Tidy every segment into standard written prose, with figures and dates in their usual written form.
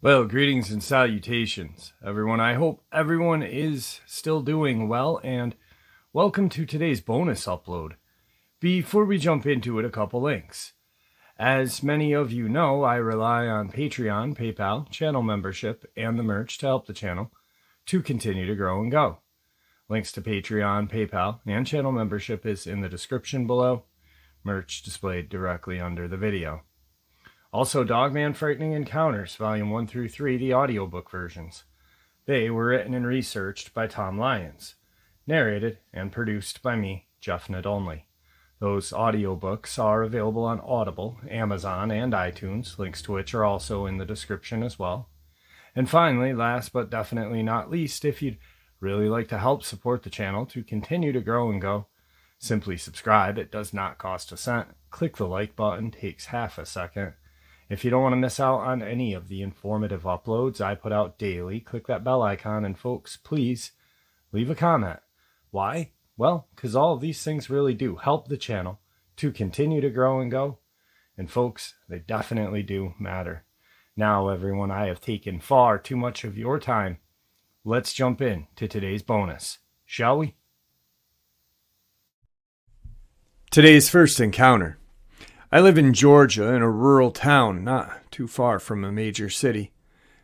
Well, greetings and salutations, everyone. I hope everyone is still doing well, and welcome to today's bonus upload. Before we jump into it, a couple links. As many of you know, I rely on Patreon, PayPal, channel membership, and the merch to help the channel to continue to grow and go. Links to Patreon, PayPal, and channel membership is in the description below. Merch displayed directly under the video. Also, Dogman Frightening Encounters, Volume 1 through 3, the audiobook versions. They were written and researched by Tom Lyons, narrated and produced by me, Jeff Nadolny. Those audiobooks are available on Audible, Amazon, and iTunes, links to which are also in the description as well. And finally, last but definitely not least, if you'd really like to help support the channel to continue to grow and go, simply subscribe. It does not cost a cent. Click the like button, takes half a second. If you don't want to miss out on any of the informative uploads I put out daily, click that bell icon, and folks, please leave a comment. Why? Well, because all of these things really do help the channel to continue to grow and go. And folks, they definitely do matter. Now, everyone, I have taken far too much of your time. Let's jump in to today's bonus, shall we? Today's first encounter. I live in Georgia in a rural town not too far from a major city.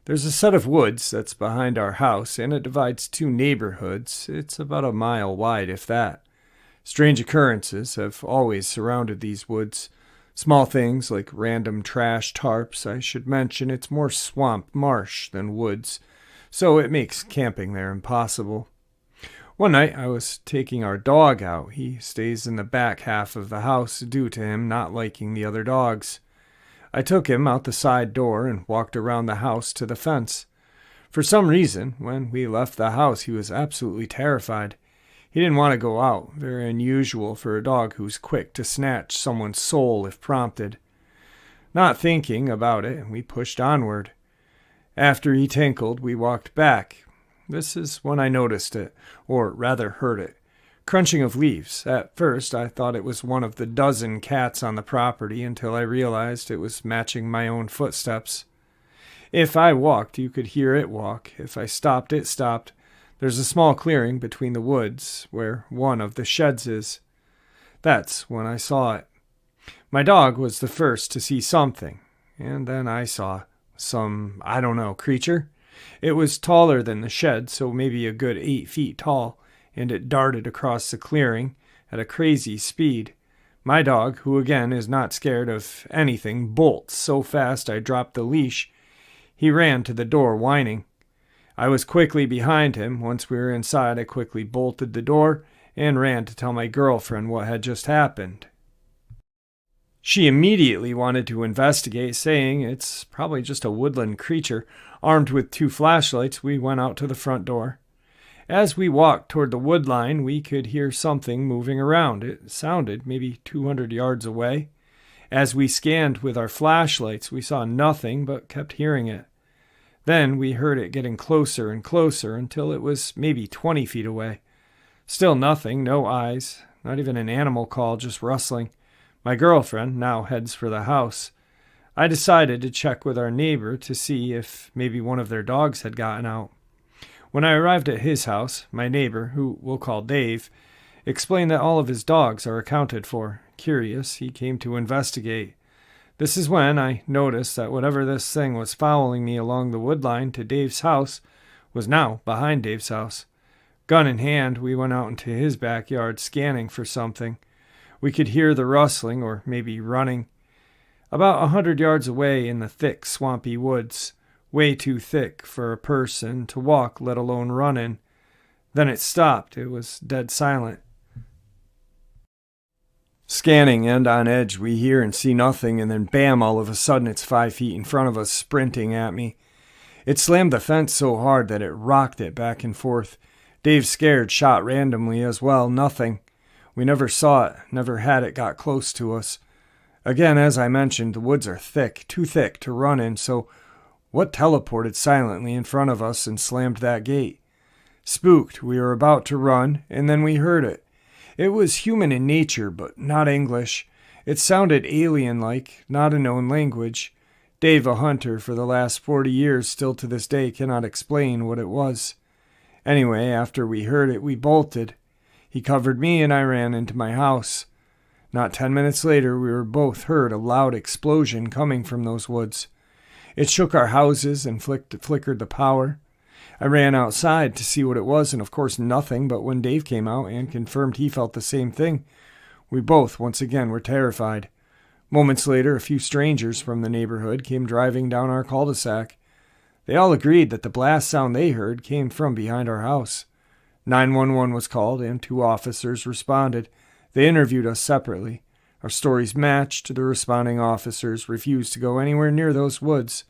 There's a set of woods that's behind our house, and it divides two neighborhoods. It's about a mile wide, if that. Strange occurrences have always surrounded these woods. Small things like random trash tarps. I should mention it's more swamp marsh than woods, so it makes camping there impossible. One night, I was taking our dog out. He stays in the back half of the house due to him not liking the other dogs. I took him out the side door and walked around the house to the fence. For some reason, when we left the house, he was absolutely terrified. He didn't want to go out, very unusual for a dog who's quick to snatch someone's soul if prompted. Not thinking about it, we pushed onward. After he tinkled, we walked back. This is when I noticed it, or rather heard it. Crunching of leaves. At first, I thought it was one of the dozen cats on the property until I realized it was matching my own footsteps. If I walked, you could hear it walk. If I stopped, it stopped. There's a small clearing between the woods where one of the sheds is. That's when I saw it. My dog was the first to see something, and then I saw some, creature. It was taller than the shed, so maybe a good 8 feet tall, and it darted across the clearing at a crazy speed. My dog, who again is not scared of anything, bolts so fast I dropped the leash. He ran to the door, whining. I was quickly behind him. Once we were inside, I quickly bolted the door and ran to tell my girlfriend what had just happened. She immediately wanted to investigate, saying it's probably just a woodland creature. Armed with 2 flashlights, we went out to the front door. As we walked toward the wood line, we could hear something moving around. It sounded maybe 200 yards away. As we scanned with our flashlights, we saw nothing but kept hearing it. Then we heard it getting closer and closer until it was maybe 20 feet away. Still nothing, no eyes, not even an animal call, just rustling. My girlfriend now heads for the house. I decided to check with our neighbor to see if maybe one of their dogs had gotten out. When I arrived at his house, my neighbor, who we'll call Dave, explained that all of his dogs are accounted for. Curious, he came to investigate. This is when I noticed that whatever this thing was following me along the wood line to Dave's house was now behind Dave's house. Gun in hand, we went out into his backyard scanning for something. We could hear the rustling, or maybe running. About 100 yards away in the thick, swampy woods, way too thick for a person to walk, let alone run in. Then it stopped. It was dead silent. Scanning, and on edge, we hear and see nothing, and then bam, all of a sudden it's 5 feet in front of us, sprinting at me. It slammed the fence so hard that it rocked it back and forth. Dave, scared, shot randomly as well. Nothing. We never saw it, never had it got close to us. Again, as I mentioned, the woods are thick, too thick to run in, so what teleported silently in front of us and slammed that gate? Spooked, we were about to run, and then we heard it. It was human in nature, but not English. It sounded alien-like, not a known language. Dave, a hunter for the last 40 years, still to this day cannot explain what it was. Anyway, after we heard it, we bolted. He covered me and I ran into my house. Not 10 minutes later, we were both heard a loud explosion coming from those woods. It shook our houses and flickered the power. I ran outside to see what it was, and of course nothing, but when Dave came out and confirmed he felt the same thing, we both once again were terrified. Moments later, a few strangers from the neighborhood came driving down our cul-de-sac. They all agreed that the blast sound they heard came from behind our house. 911 was called, and 2 officers responded. They interviewed us separately. Our stories matched. The responding officers refused to go anywhere near those woods.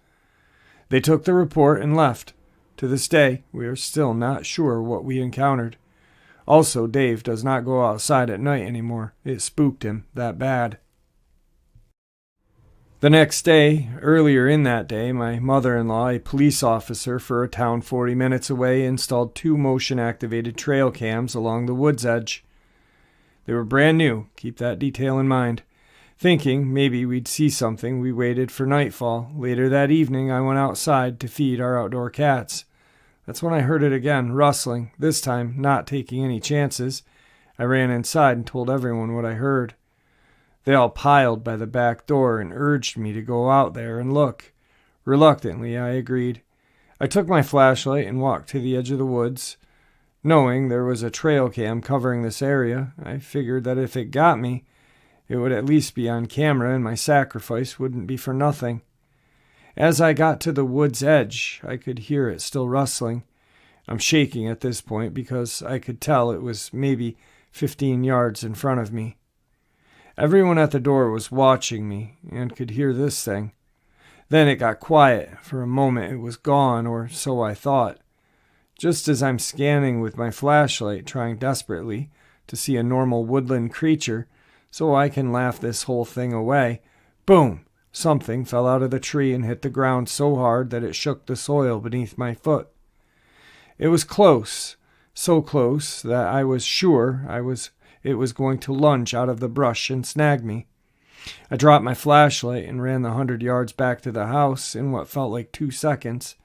They took the report and left. To this day, we are still not sure what we encountered. Also, Dave does not go outside at night anymore. It spooked him that bad. The next day, earlier in that day, my mother-in-law, a police officer for a town 40 minutes away, installed 2 motion-activated trail cams along the wood's edge. They were brand new, keep that detail in mind. Thinking maybe we'd see something, we waited for nightfall. Later that evening, I went outside to feed our outdoor cats. That's when I heard it again, rustling, this time not taking any chances. I ran inside and told everyone what I heard. They all piled by the back door and urged me to go out there and look. Reluctantly, I agreed. I took my flashlight and walked to the edge of the woods. Knowing there was a trail cam covering this area, I figured that if it got me, it would at least be on camera and my sacrifice wouldn't be for nothing. As I got to the wood's edge, I could hear it still rustling. I'm shaking at this point because I could tell it was maybe 15 yards in front of me. Everyone at the door was watching me and could hear this thing. Then it got quiet. For a moment it was gone, or so I thought. Just as I'm scanning with my flashlight, trying desperately to see a normal woodland creature, so I can laugh this whole thing away, boom! Something fell out of the tree and hit the ground so hard that it shook the soil beneath my foot. It was close, so close that I was sure it was going to lunge out of the brush and snag me. I dropped my flashlight and ran the 100 yards back to the house in what felt like 2 seconds.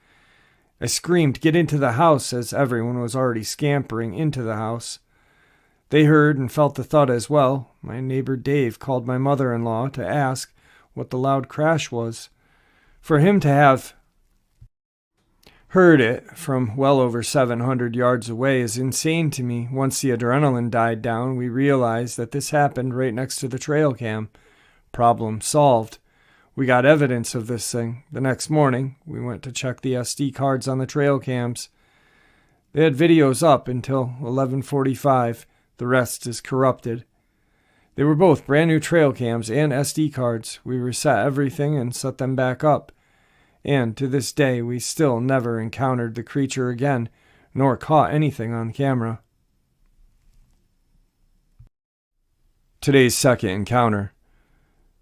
I screamed, "Get into the house," as everyone was already scampering into the house. They heard and felt the thud as well. My neighbor Dave called my mother-in-law to ask what the loud crash was. For him to have heard it from well over 700 yards away is insane to me. Once the adrenaline died down, we realized that this happened right next to the trail cam. Problem solved. We got evidence of this thing. The next morning, we went to check the SD cards on the trail cams. They had videos up until 11:45. The rest is corrupted. They were both brand new trail cams and SD cards. We reset everything and set them back up. And to this day, we still never encountered the creature again, nor caught anything on camera. Today's second encounter.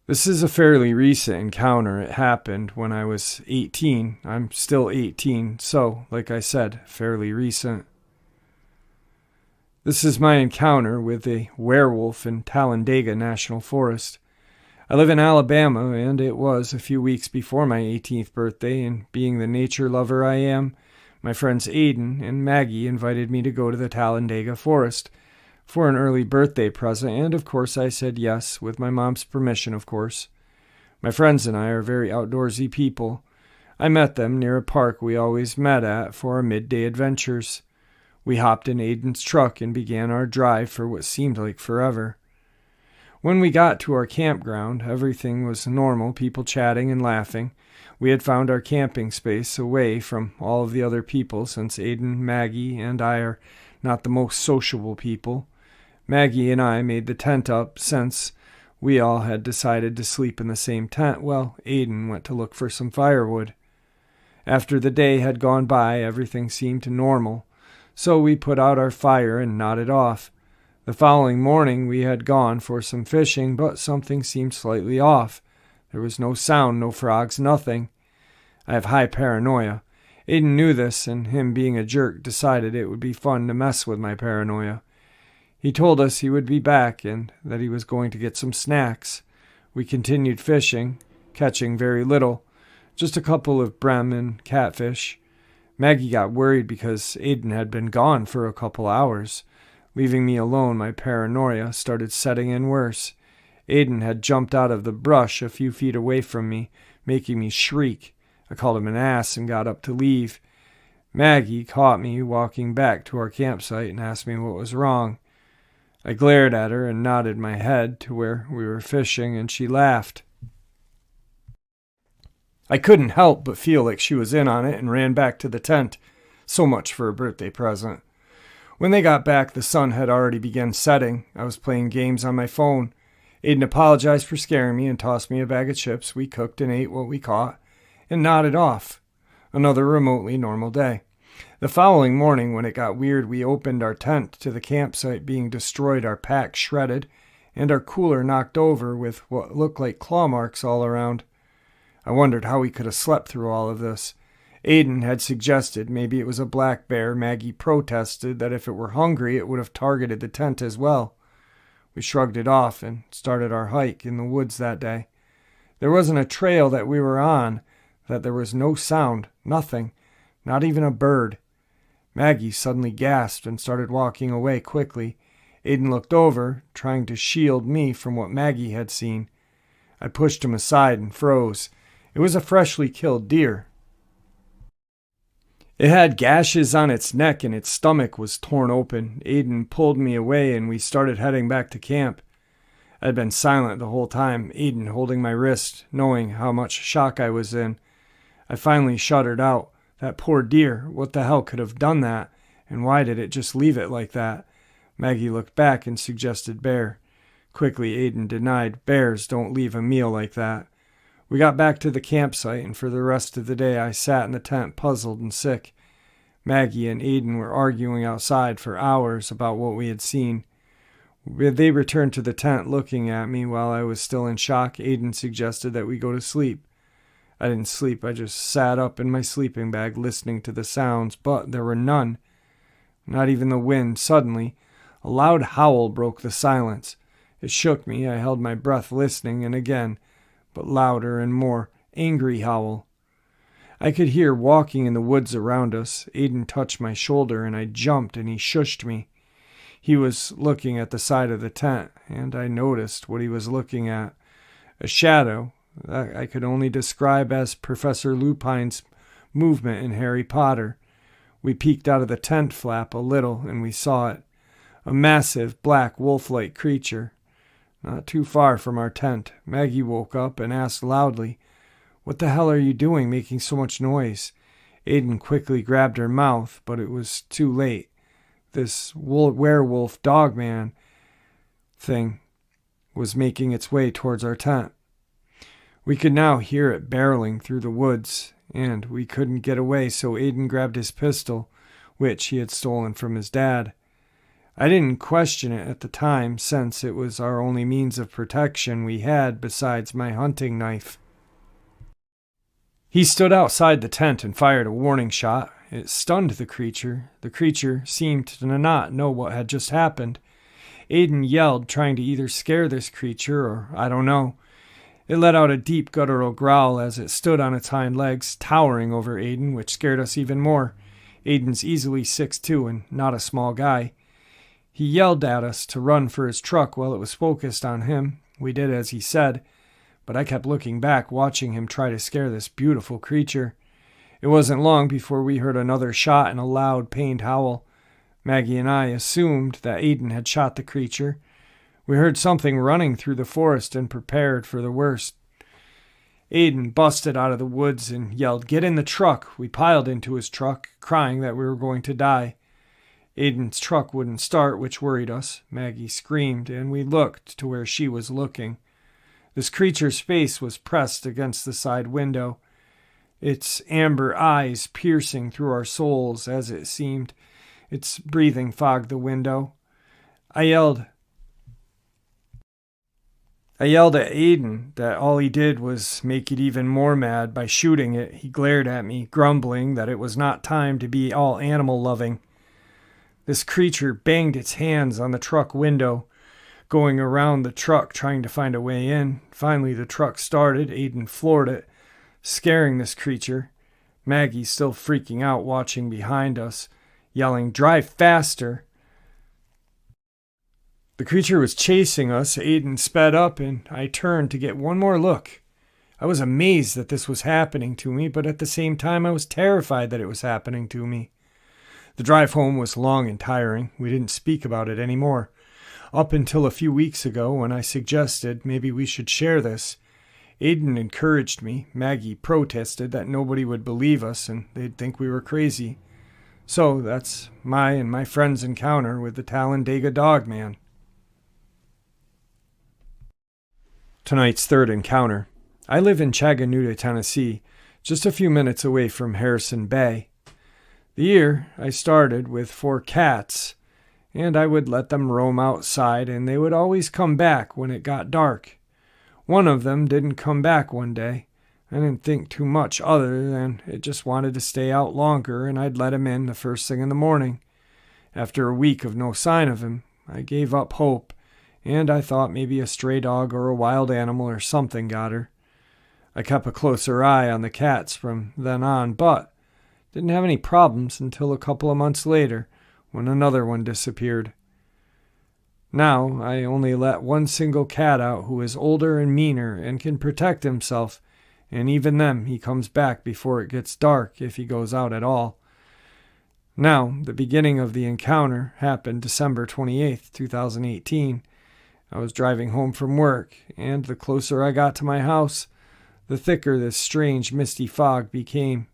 This is a fairly recent encounter. It happened when I was 18. I'm still 18, so, like I said, fairly recent. This is my encounter with a werewolf in Talladega National Forest. I live in Alabama, and it was a few weeks before my 18th birthday, and being the nature lover I am, my friends Aiden and Maggie invited me to go to the Talladega Forest for an early birthday present, and of course I said yes, with my mom's permission, of course. My friends and I are very outdoorsy people. I met them near a park we always met at for our midday adventures. We hopped in Aiden's truck and began our drive for what seemed like forever. When we got to our campground, everything was normal, people chatting and laughing. We had found our camping space away from all of the other people, since Aiden, Maggie, and I are not the most sociable people. Maggie and I made the tent up since we all had decided to sleep in the same tent. Well, Aiden went to look for some firewood. After the day had gone by, everything seemed normal. So we put out our fire and nodded off. The following morning we had gone for some fishing, but something seemed slightly off. There was no sound, no frogs, nothing. I have high paranoia. Aiden knew this, and him being a jerk decided it would be fun to mess with my paranoia. He told us he would be back and that he was going to get some snacks. We continued fishing, catching very little, just a couple of bream and catfish. Maggie got worried because Aiden had been gone for a couple hours. Leaving me alone, my paranoia started setting in worse. Aiden had jumped out of the brush a few feet away from me, making me shriek. I called him an ass and got up to leave. Maggie caught me walking back to our campsite and asked me what was wrong. I glared at her and nodded my head to where we were fishing, and she laughed. I couldn't help but feel like she was in on it and ran back to the tent. So much for a birthday present. When they got back, the sun had already begun setting. I was playing games on my phone. Aiden apologized for scaring me and tossed me a bag of chips. We cooked and ate what we caught and nodded off. Another remotely normal day. The following morning, when it got weird, we opened our tent to the campsite being destroyed, our pack shredded, and our cooler knocked over with what looked like claw marks all around. I wondered how we could have slept through all of this. Aiden had suggested maybe it was a black bear. Maggie protested that if it were hungry, it would have targeted the tent as well. We shrugged it off and started our hike in the woods that day. There wasn't a trail that we were on that there was no sound, nothing, not even a bird. Maggie suddenly gasped and started walking away quickly. Aiden looked over, trying to shield me from what Maggie had seen. I pushed him aside and froze. It was a freshly killed deer. It had gashes on its neck and its stomach was torn open. Aiden pulled me away and we started heading back to camp. I'd been silent the whole time, Aiden holding my wrist, knowing how much shock I was in. I finally shuddered out. That poor deer, what the hell could have done that? And why did it just leave it like that? Maggie looked back and suggested bear. Quickly, Aiden denied. Bears don't leave a meal like that. We got back to the campsite, and for the rest of the day I sat in the tent puzzled and sick. Maggie and Aiden were arguing outside for hours about what we had seen. They returned to the tent looking at me while I was still in shock. Aiden suggested that we go to sleep. I didn't sleep. I just sat up in my sleeping bag listening to the sounds, but there were none. Not even the wind. Suddenly, a loud howl broke the silence. It shook me. I held my breath listening, and again, but louder and more, angry howl. I could hear walking in the woods around us. Aiden touched my shoulder, and I jumped, and he shushed me. He was looking at the side of the tent, and I noticed what he was looking at. A shadow that I could only describe as Professor Lupine's movement in Harry Potter. We peeked out of the tent flap a little, and we saw it. A massive, black, wolf-like creature. Not too far from our tent. Maggie woke up and asked loudly, "What the hell are you doing, making so much noise?" Aiden quickly grabbed her mouth, but it was too late. This werewolf Dogman thing was making its way towards our tent. We could now hear it barreling through the woods, and we couldn't get away, so Aiden grabbed his pistol, which he had stolen from his dad. I didn't question it at the time, since it was our only means of protection we had besides my hunting knife. He stood outside the tent and fired a warning shot. It stunned the creature. The creature seemed to not know what had just happened. Aiden yelled, trying to either scare this creature or I don't know. It let out a deep guttural growl as it stood on its hind legs, towering over Aiden, which scared us even more. Aiden's easily 6'2" and not a small guy. He yelled at us to run for his truck while it was focused on him. We did as he said, but I kept looking back, watching him try to scare this beautiful creature. It wasn't long before we heard another shot and a loud, pained howl. Maggie and I assumed that Aiden had shot the creature. We heard something running through the forest and prepared for the worst. Aiden busted out of the woods and yelled, "Get in the truck!" We piled into his truck, crying that we were going to die. Aiden's truck wouldn't start, which worried us. Maggie screamed, and we looked to where she was looking. This creature's face was pressed against the side window, its amber eyes piercing through our souls, as it seemed. Its breathing fogged the window. I yelled at Aiden that all he did was make it even more mad by shooting it. He glared at me, grumbling that it was not time to be all animal-loving. This creature banged its hands on the truck window, going around the truck trying to find a way in. Finally, the truck started. Aiden floored it, scaring this creature. Maggie's still freaking out, watching behind us, yelling, "Drive faster!" The creature was chasing us. Aiden sped up, and I turned to get one more look. I was amazed that this was happening to me, but at the same time I was terrified that it was happening to me. The drive home was long and tiring. We didn't speak about it anymore. Up until a few weeks ago, when I suggested maybe we should share this, Aiden encouraged me. Maggie protested that nobody would believe us and they'd think we were crazy. So that's my and my friend's encounter with the Talladega Dogman. Tonight's third encounter. I live in Chattanooga, Tennessee, just a few minutes away from Harrison Bay. The year I started with 4 cats, and I would let them roam outside, and they would always come back when it got dark. One of them didn't come back one day. I didn't think too much other than it just wanted to stay out longer, and I'd let him in the first thing in the morning. After a week of no sign of him, I gave up hope, and I thought maybe a stray dog or a wild animal or something got her. I kept a closer eye on the cats from then on, but didn't have any problems until a couple of months later, when another one disappeared. Now I only let one single cat out who is older and meaner and can protect himself, and even then he comes back before it gets dark if he goes out at all. Now, the beginning of the encounter happened December 28th, 2018. I was driving home from work, and the closer I got to my house, the thicker this strange misty fog became.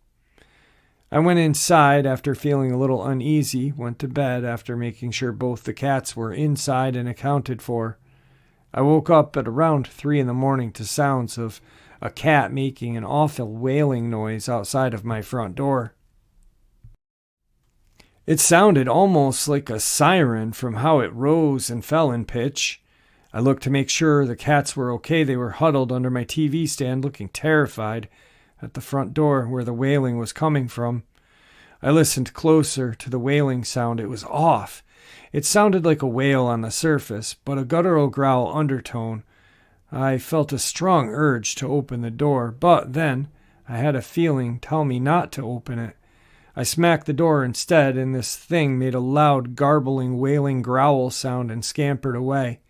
I went inside after feeling a little uneasy, went to bed after making sure both the cats were inside and accounted for. I woke up at around 3 in the morning to sounds of a cat making an awful wailing noise outside of my front door. It sounded almost like a siren from how it rose and fell in pitch. I looked to make sure the cats were okay. They were huddled under my TV stand, looking terrified at the front door where the wailing was coming from. I listened closer to the wailing sound. It was off. It sounded like a wail on the surface, but a guttural growl undertone. I felt a strong urge to open the door, but then I had a feeling tell me not to open it. I smacked the door instead, and this thing made a loud, garbling, wailing growl sound and scampered away.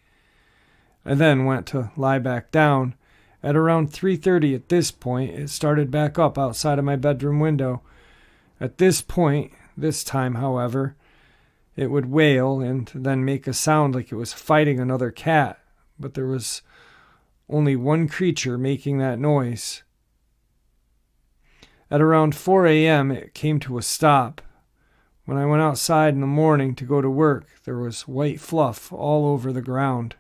I then went to lie back down. At around 3:30 at this point, it started back up outside of my bedroom window. At this point, this time, however, it would wail and then make a sound like it was fighting another cat, but there was only one creature making that noise. At around 4 a.m., it came to a stop. When I went outside in the morning to go to work, there was white fluff all over the ground.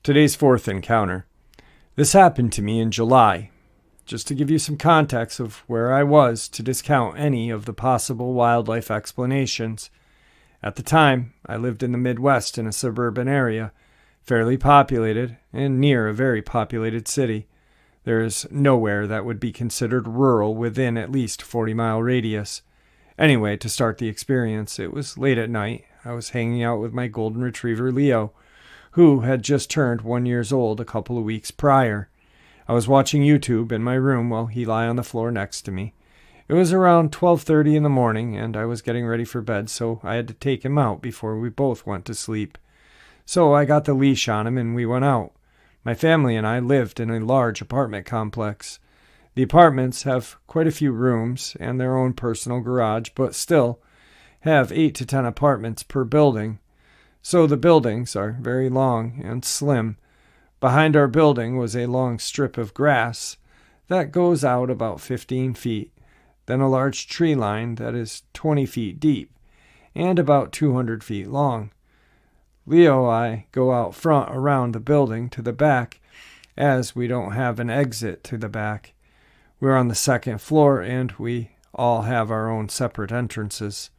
Today's fourth encounter. This happened to me in July. Just to give you some context of where I was to discount any of the possible wildlife explanations. At the time, I lived in the Midwest in a suburban area, fairly populated and near a very populated city. There is nowhere that would be considered rural within at least 40-mile radius. Anyway, to start the experience, it was late at night. I was hanging out with my golden retriever Leo, who had just turned 1 year old a couple of weeks prior. I was watching YouTube in my room while he lay on the floor next to me. It was around 12:30 in the morning, and I was getting ready for bed, so I had to take him out before we both went to sleep. So I got the leash on him and we went out. My family and I lived in a large apartment complex. The apartments have quite a few rooms and their own personal garage, but still have 8 to 10 apartments per building. So the buildings are very long and slim. Behind our building was a long strip of grass that goes out about 15 feet, then a large tree line that is 20 feet deep and about 200 feet long. Leo and I go out front around the building to the back, as we don't have an exit to the back. We're on the second floor and we all have our own separate entrances.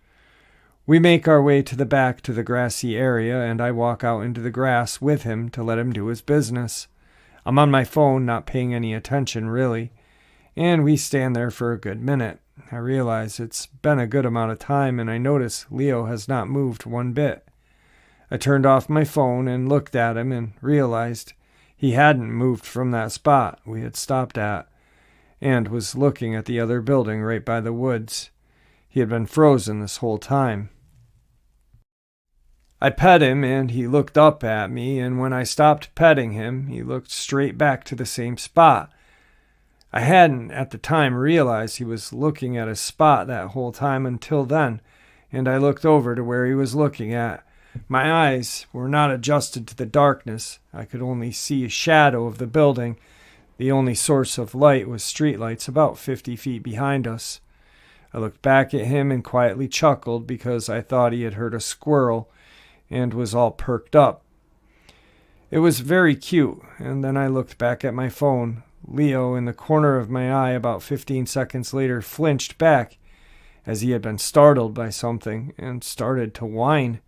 We make our way to the back to the grassy area, and I walk out into the grass with him to let him do his business. I'm on my phone, not paying any attention really, and we stand there for a good minute. I realize it's been a good amount of time, and I notice Leo has not moved one bit. I turned off my phone and looked at him and realized he hadn't moved from that spot we had stopped at and was looking at the other building right by the woods. He had been frozen this whole time. I pet him and he looked up at me, and when I stopped petting him, he looked straight back to the same spot. I hadn't at the time realized he was looking at a spot that whole time until then, and I looked over to where he was looking at. My eyes were not adjusted to the darkness. I could only see a shadow of the building. The only source of light was streetlights about 50 feet behind us. I looked back at him and quietly chuckled because I thought he had heard a squirrel and was all perked up. It was very cute, and then I looked back at my phone. Leo, in the corner of my eye about 15 seconds later, flinched back as he had been startled by something and started to whine.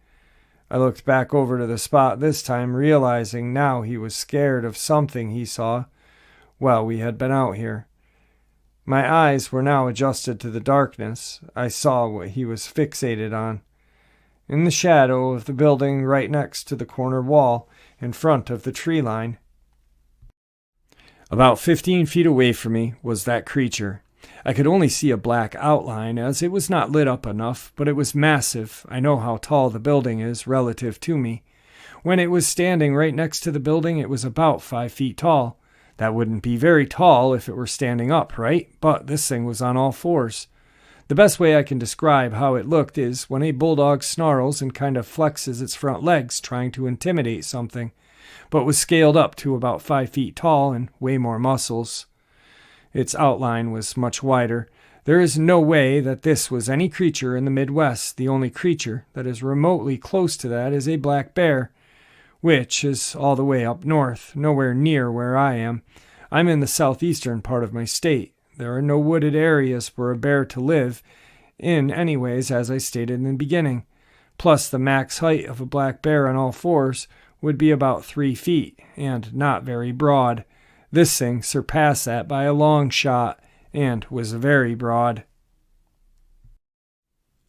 I looked back over to the spot this time, realizing now he was scared of something he saw while we had been out here. My eyes were now adjusted to the darkness. I saw what he was fixated on. In the shadow of the building right next to the corner wall, in front of the tree line, about 15 feet away from me, was that creature. I could only see a black outline as it was not lit up enough, but it was massive. I know how tall the building is relative to me. When it was standing right next to the building, it was about 5 feet tall. That wouldn't be very tall if it were standing up, right? But this thing was on all fours. The best way I can describe how it looked is when a bulldog snarls and kind of flexes its front legs trying to intimidate something, but was scaled up to about 5 feet tall and way more muscles. Its outline was much wider. There is no way that this was any creature in the Midwest. The only creature that is remotely close to that is a black bear, which is all the way up north, nowhere near where I am. I'm in the southeastern part of my state. There are no wooded areas for a bear to live in anyways, as I stated in the beginning. Plus, the max height of a black bear on all fours would be about 3 feet, and not very broad. This thing surpassed that by a long shot, and was very broad.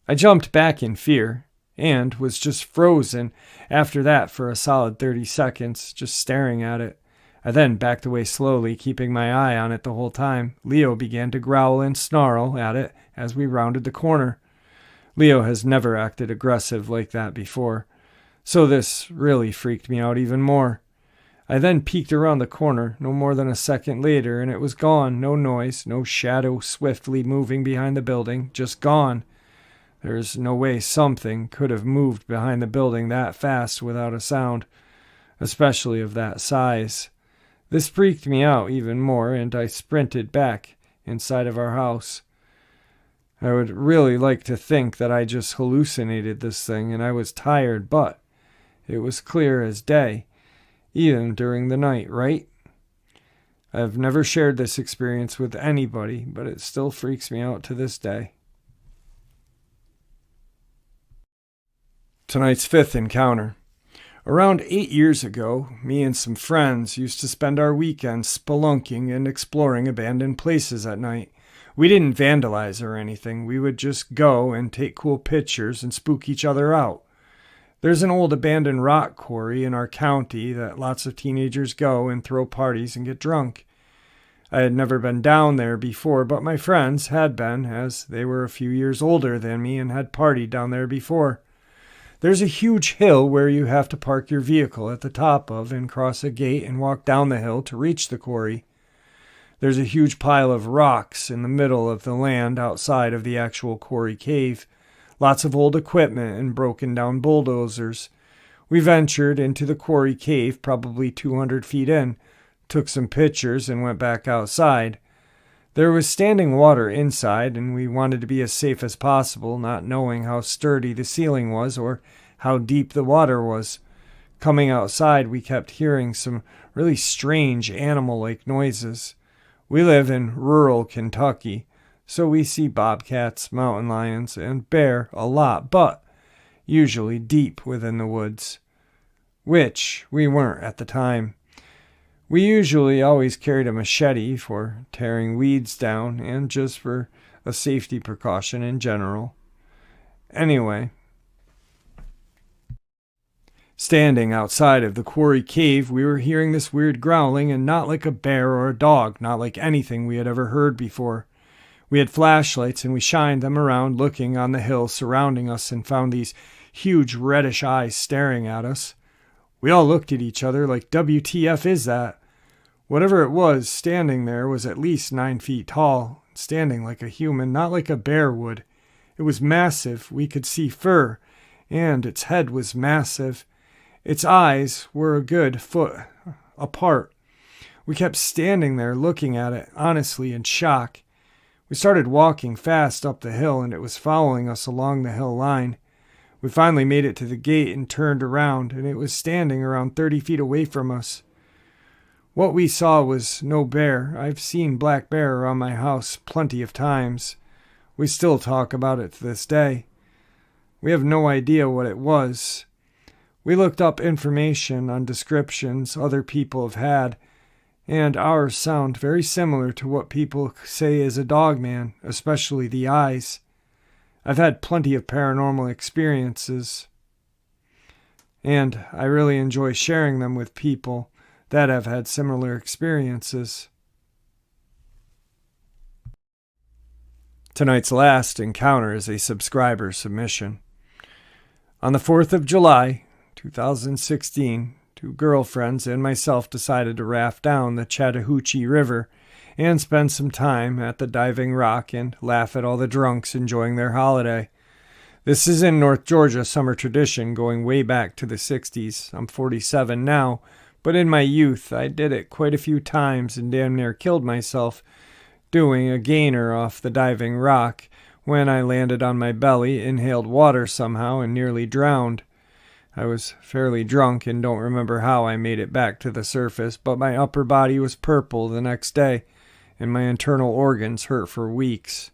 I jumped back in fear, and was just frozen after that for a solid 30 seconds, just staring at it. I then backed away slowly, keeping my eye on it the whole time. Leo began to growl and snarl at it as we rounded the corner. Leo has never acted aggressive like that before, so this really freaked me out even more. I then peeked around the corner, no more than a second later, and it was gone. No noise, no shadow swiftly moving behind the building, just gone. There's no way something could have moved behind the building that fast without a sound, especially of that size. This freaked me out even more, and I sprinted back inside of our house. I would really like to think that I just hallucinated this thing and I was tired, but it was clear as day, even during the night, right? I've never shared this experience with anybody, but it still freaks me out to this day. Tonight's fifth encounter. Around 8 years ago, me and some friends used to spend our weekends spelunking and exploring abandoned places at night. We didn't vandalize or anything. We would just go and take cool pictures and spook each other out. There's an old abandoned rock quarry in our county that lots of teenagers go and throw parties and get drunk. I had never been down there before, but my friends had been, as they were a few years older than me and had partied down there before. There's a huge hill where you have to park your vehicle at the top of and cross a gate and walk down the hill to reach the quarry. There's a huge pile of rocks in the middle of the land outside of the actual quarry cave. Lots of old equipment and broken down bulldozers. We ventured into the quarry cave probably 200 feet in, took some pictures and went back outside. There was standing water inside, and we wanted to be as safe as possible, not knowing how sturdy the ceiling was or how deep the water was. Coming outside, we kept hearing some really strange animal-like noises. We live in rural Kentucky, so we see bobcats, mountain lions, and bear a lot, but usually deep within the woods, which we weren't at the time. We usually always carried a machete for tearing weeds down and just for a safety precaution in general. Anyway, standing outside of the quarry cave, we were hearing this weird growling, and not like a bear or a dog, not like anything we had ever heard before. We had flashlights, and we shined them around, looking on the hill surrounding us, and found these huge reddish eyes staring at us. We all looked at each other like, WTF is that? Whatever it was, standing there was at least 9 feet tall, standing like a human, not like a bear would. It was massive. We could see fur, and its head was massive. Its eyes were a good foot apart. We kept standing there looking at it, honestly in shock. We started walking fast up the hill, and it was following us along the hill line. We finally made it to the gate and turned around, and it was standing around 30 feet away from us. What we saw was no bear. I've seen black bear around my house plenty of times. We still talk about it to this day. We have no idea what it was. We looked up information on descriptions other people have had, and ours sound very similar to what people say is a dogman, especially the eyes. I've had plenty of paranormal experiences, and I really enjoy sharing them with people that have had similar experiences. Tonight's last encounter is a subscriber submission. On the 4th of July, 2016, 2 girlfriends and myself decided to raft down the Chattahoochee River and spend some time at the Diving Rock and laugh at all the drunks enjoying their holiday. This is in North Georgia summer tradition going way back to the 60s. I'm 47 now, but in my youth I did it quite a few times and damn near killed myself doing a gainer off the Diving Rock when I landed on my belly, inhaled water somehow, and nearly drowned. I was fairly drunk and don't remember how I made it back to the surface, but my upper body was purple the next day, and my internal organs hurt for weeks.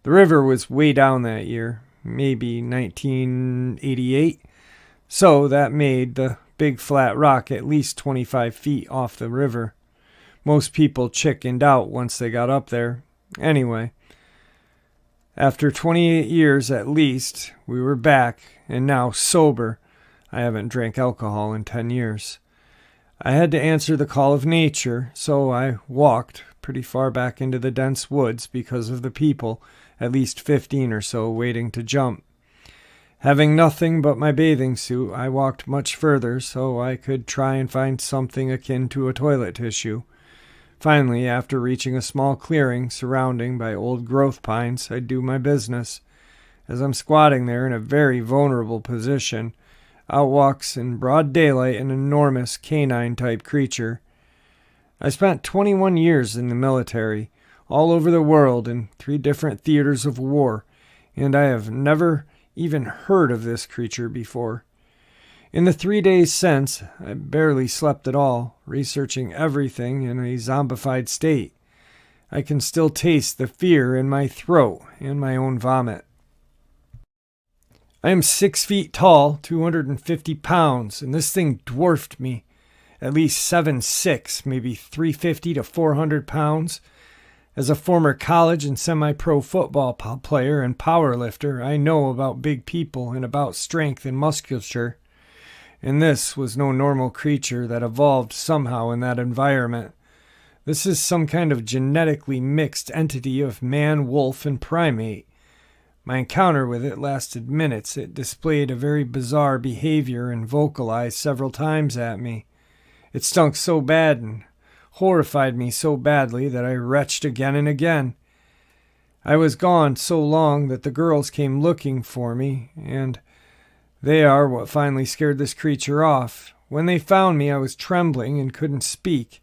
The river was way down that year, maybe 1988, so that made the big flat rock at least 25 feet off the river. Most people chickened out once they got up there. Anyway, after 28 years at least, we were back, and now sober. I haven't drank alcohol in 10 years. I had to answer the call of nature, so I walked pretty far back into the dense woods because of the people, at least 15 or so, waiting to jump. Having nothing but my bathing suit, I walked much further so I could try and find something akin to a toilet tissue. Finally, after reaching a small clearing surrounding by old growth pines, I do my business. As I'm squatting there in a very vulnerable position, out walks in broad daylight an enormous canine-type creature. I spent 21 years in the military, all over the world in 3 different theaters of war, and I have never even heard of this creature before. In the 3 days since, I barely slept at all, researching everything in a zombified state. I can still taste the fear in my throat and my own vomit. I am 6 feet tall, 250 pounds, and this thing dwarfed me. At least 7'6", maybe 350 to 400 pounds. As a former college and semi-pro football player and power lifter, I know about big people and about strength and musculature. And this was no normal creature that evolved somehow in that environment. This is some kind of genetically mixed entity of man, wolf, and primate. My encounter with it lasted minutes. It displayed a very bizarre behavior and vocalized several times at me. It stunk so bad and horrified me so badly that I retched again and again. I was gone so long that the girls came looking for me, and they are what finally scared this creature off. When they found me, I was trembling and couldn't speak.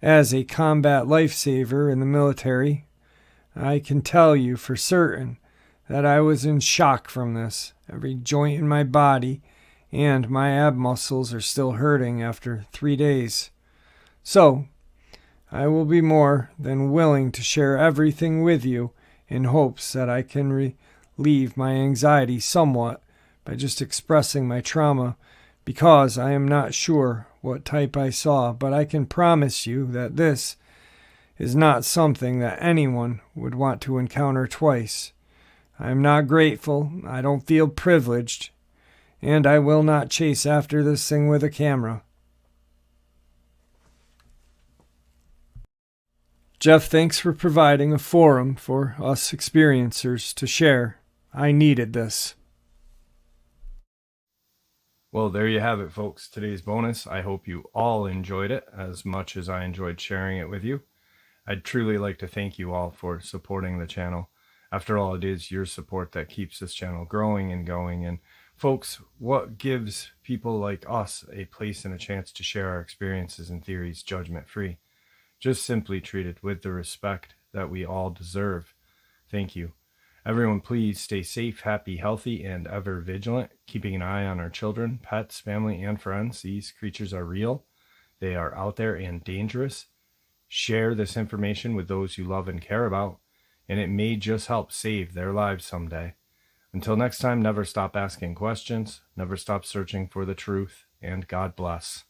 As a combat lifesaver in the military, I can tell you for certain that I was in shock from this. Every joint in my body and my ab muscles are still hurting after 3 days. So, I will be more than willing to share everything with you in hopes that I can relieve my anxiety somewhat by just expressing my trauma, because I am not sure what type I saw, but I can promise you that this is not something that anyone would want to encounter twice. I am not grateful, I don't feel privileged, and I will not chase after this thing with a camera. Jeff, thanks for providing a forum for us experiencers to share. I needed this. Well, there you have it, folks. Today's bonus. I hope you all enjoyed it as much as I enjoyed sharing it with you. I'd truly like to thank you all for supporting the channel. After all, it is your support that keeps this channel growing and going. And folks, what gives people like us a place and a chance to share our experiences and theories judgment-free? Just simply treated with the respect that we all deserve. Thank you. Everyone, please stay safe, happy, healthy, and ever vigilant, keeping an eye on our children, pets, family, and friends. These creatures are real. They are out there and dangerous. Share this information with those you love and care about, and it may just help save their lives someday. Until next time, never stop asking questions, never stop searching for the truth, and God bless.